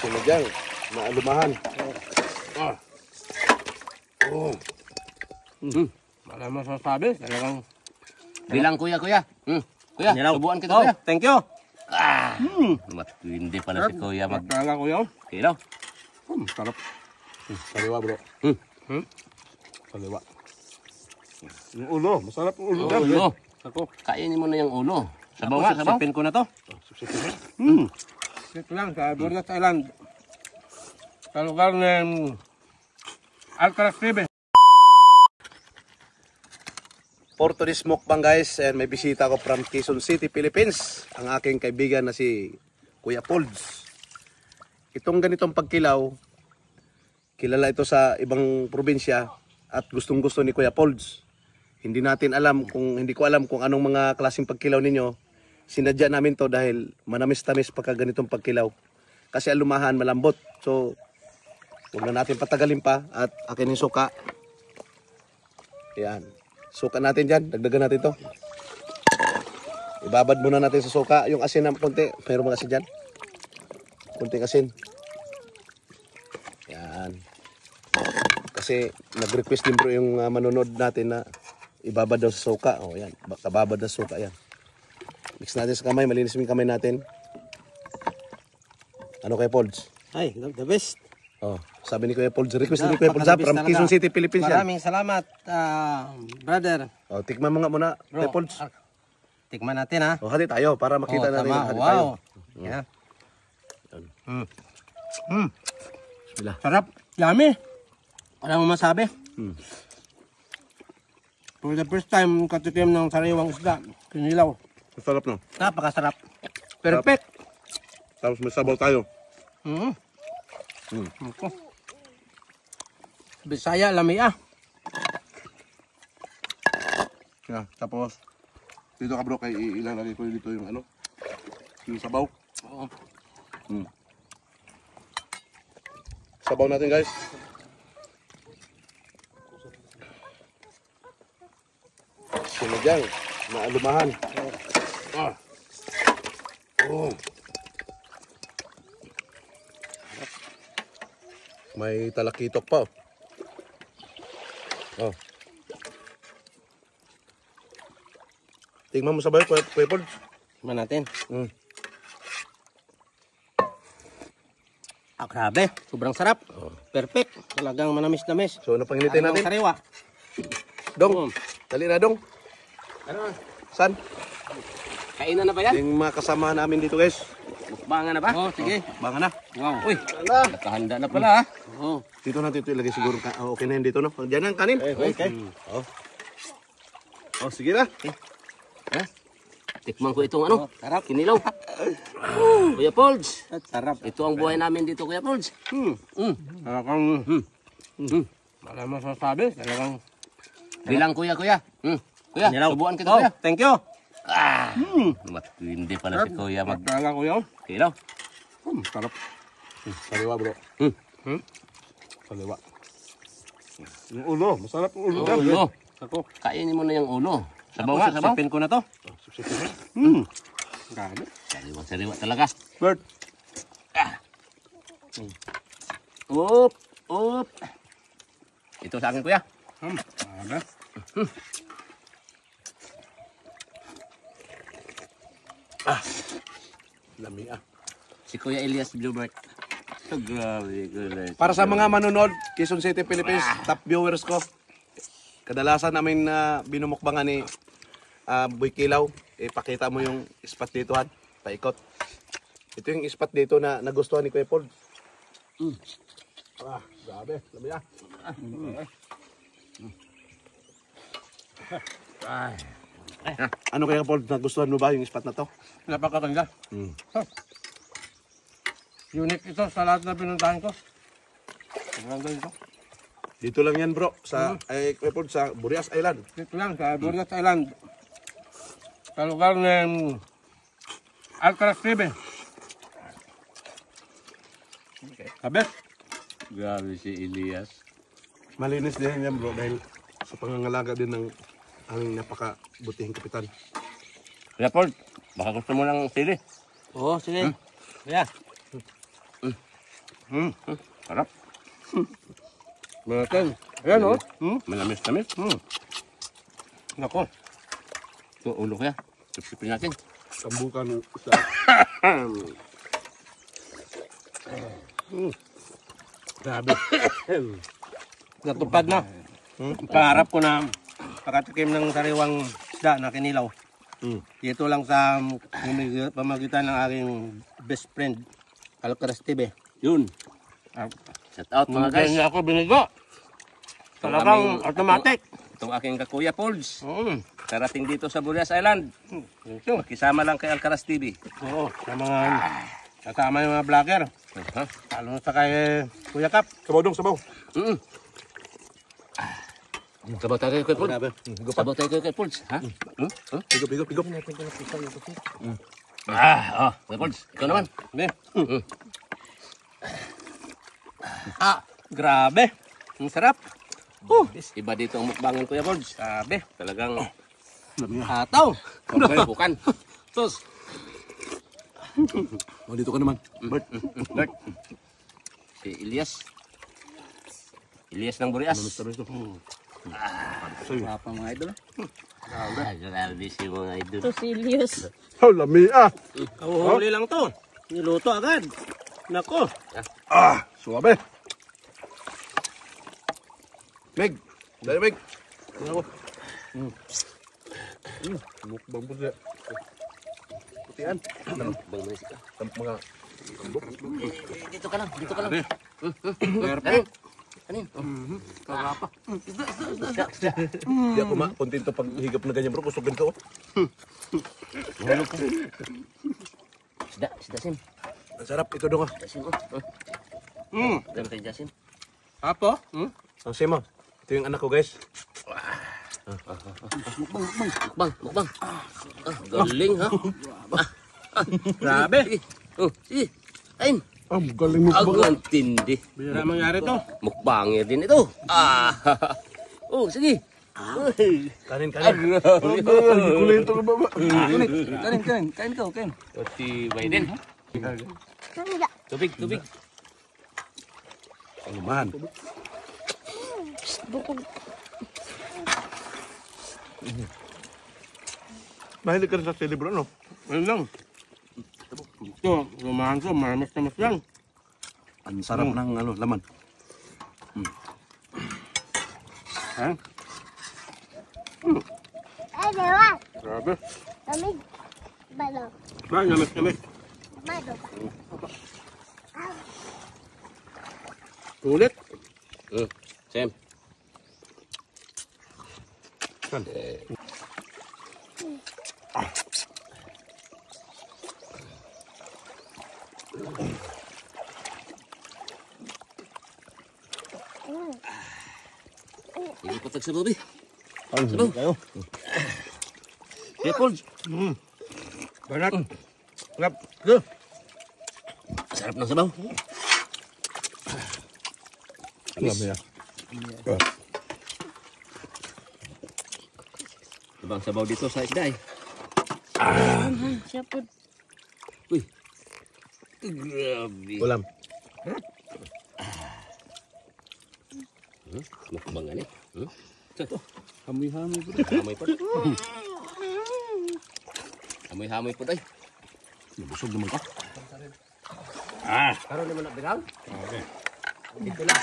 Sinigang na alumahan. Ah. Oh. Wala masasabi. Talagang Bilang kuya. Kuya, subuan kita kuya. thank you. Matindi pala si kuya mag... Talaga kuya. Kilaw. Sarap. Saliwa bro. Saliwa. Yung ulo, masarap yung ulo. Ulo. Ako. Kainin mo na yung ulo. Sabaw nga, sabaw. Sipin ko na to. Ito lang sa Bordas Island. Sa lugar ng Alcaraz Ribe. For today's mukbang guys, and may bisita ko from Quezon City, Philippines. Ang aking kaibigan na si Kuya Polds. Itong ganitong pagkilaw, kilala ito sa ibang probinsya at gustong-gusto ni Kuya Polds. Hindi ko alam kung anong mga klaseng pagkilaw ninyo. Sinadya namin to dahil manamis-tamis pagka ganitong pagkilaw. Kasi alumahan, malambot. So, huwag na natin patagalin pa at akin yung suka. Yan. Suka natin dyan. Dagdagan natin to. Ibabad muna natin sa suka. Yung asin ng konti. Meron mga asin dyan. Kunting asin. Yan. Kasi nag-request din bro yung manunod natin na ibabad daw sa suka. O yan. Kababad na suka yan. Mix natin sa kamay. Malinis yung kamay natin. Ano kay Polds? Ay, the best. Oh, sabi ni Kuya Polds. Request ni Kuya Polds from Quezon City, Philippines yan. Maraming salamat, brother. Oh, tikman mo nga muna, Kuya Polds. Tikman natin ha. Oh, hati tayo para makita natin. Hati Wow. tayo. Yan. Bismillah. Sarap. Yummy. Wala mo masabi. For the first time, katikim ng sariwang isda. Kinilaw. Masarap no? Napakasarap. Perfect. Tapos may sabaw tayo. Ako. Bisaya, lamia. Yeah, tapos dito ka bro, kay ilalagay ko dito yung ano, yung sabaw. Oo. Sabaw natin guys. Sinigang na alumahan. Ah. Oh. May talakitok pa. Oh. Tingnan mo sabay, Kuya Polds. Tikman natin. Grabe. Sobrang sarap. Perfect. Talagang manamis-namis. So, ano pang hinintay natin? Sariwa. Dong, dali na dong. Ano? San? Kainan na ba yan? Yung mga kasama namin dito guys. Mukbangan na ba? Oh, sige. Baka na. Wow. Uy, Ala. nakahanda na pala ha. Oh. Dito natin ito ilagay siguro. Okay na yun dito no? Diyan ang kanin. Okay. Oh, sige na. Tikman ko itong ano. Sarap. Kinilaw. Kuya Polds. Sarap. Ito ang buhay namin dito, Kuya Polds. Talagang, wala masasabi. Talagang, Bilang kuya. Kuya, Kinilaw. subuan kita kuya. Thank you. Matindi pala si kuya mag... Talaga kuya. Kilaw. Sarap. Saliwa bro. Saliwa. Yung ulo, masarap yung ulo. Ulo. Ako. Kainin mo na yung ulo. Sabaw nga, sabaw. Sipin ko na to. Grabe. Sariwa talaga. Bert. Up. Ito sa akin kuya. Grabe. Lami ah. Si Kuya Elias Bluebird. Grabe. Para sa mga manunod, Quezon City, Philippines, top viewers ko. Kadalasan namin na binumukbangan ni Boy Kilaw. Ipakita mo yung spot dito han. Paikot. Ito yung spot dito na nagustuhan ni Kuya Paul. Grabe. Lami ah. Ano kaya Paul, nagustuhan mo ba yung spot na to? Napakaganda. Unique ito sa lahat na pinuntahan ko. Maganda ito. Dito lang yan bro, sa Kuya Paul, sa Burias Island. Dito lang sa Bordas Island. Sa lugar ng Alcaraz Ribe. Sabi? Grabe si Elias. Malinis din yan bro dahil sa pangangalaga din ng aming napakabutihing kapitan. Kuya Paul, baka gusto mo ng sili. Oo, sige. Yeah. Sarap. Natin. Ayan o. Malamis-lamis. Nako. Ito, ulo kuya. Sipsipin natin. Sambukan sa Grabe. Natupad na. Pangarap ko na makatikim ng sariwang isda na kinilaw. Dito lang sa pamagitan ng aking best friend, Alcaraz TV. Yun. Shout out mga guys. Hindi ako binigo. Talagang automatic. Itong aking kakuya Polds. Karating dito sa Burias Island. Makisama lang kay Alcaraz TV. Oo, sa mga kasama yung mga vlogger. Lalo na sa kay Kuya Kap. sabaw dong, sabaw. Sabaw tayo kay Polds. Sabaw tayo kay Polds. Ha? Pigop. Kay Polds. Ikaw naman. Grabe. Ang sarap. Iba dito ang mukbangan Kuya Polds. Grabe. Talagang Hataw. bukan. Sus. Dito ka naman. Bert. Si Elias. Elias ng Burias. Apa mga idol? Grabe si mga idol. Tosilius. Lami Huli lang to. Niluto agad. Nako. Suwabe. Meg. Dali, Meg. Mukbang po siya. Putian. Bang manisik ka. Mga Dito ka lang. Perfect. Kanin. Kagapa. Di ako kontento pag higap na ganyan bro. Gusto ganito. Sida Sim. Ang sarap. Ito dong Sida Sim. Dami tayo Jasim. Apo? Ang sema. Ito yung anak ko guys. Mukbang. Galing ha. Grabe. Sige. Ayun. Ang galing Ang tindi. Bira mangyari to. Mukbangir din ito. Sige. Kanin. Kulito ka baba. Kain ka. Si Biden. Tubig. Ano man. Mahilig ka rin sa sili bro, no? Ayun lang. Ito, lumahan to. Maramas-tamas lang. Ang sarap ng laman. Ha? Dewa, Grabe. lamig. Balo. Ba, namis. Balo. Ulit. Sam. Hindi ko tag sa Bobby. Ano kayo? Paul. Banat. Grab. Go. Sarap ng sabaw. Lami ah. Ibang sabaw dito sa isda eh. Siya po. Uy. Grabe. Ulam. Mukbangan eh. Hamoy-hamoy. Hamoy po. Hamoy-hamoy po tayo. Busog naman ka. Karoon naman na biraw. Okay. Dito lang.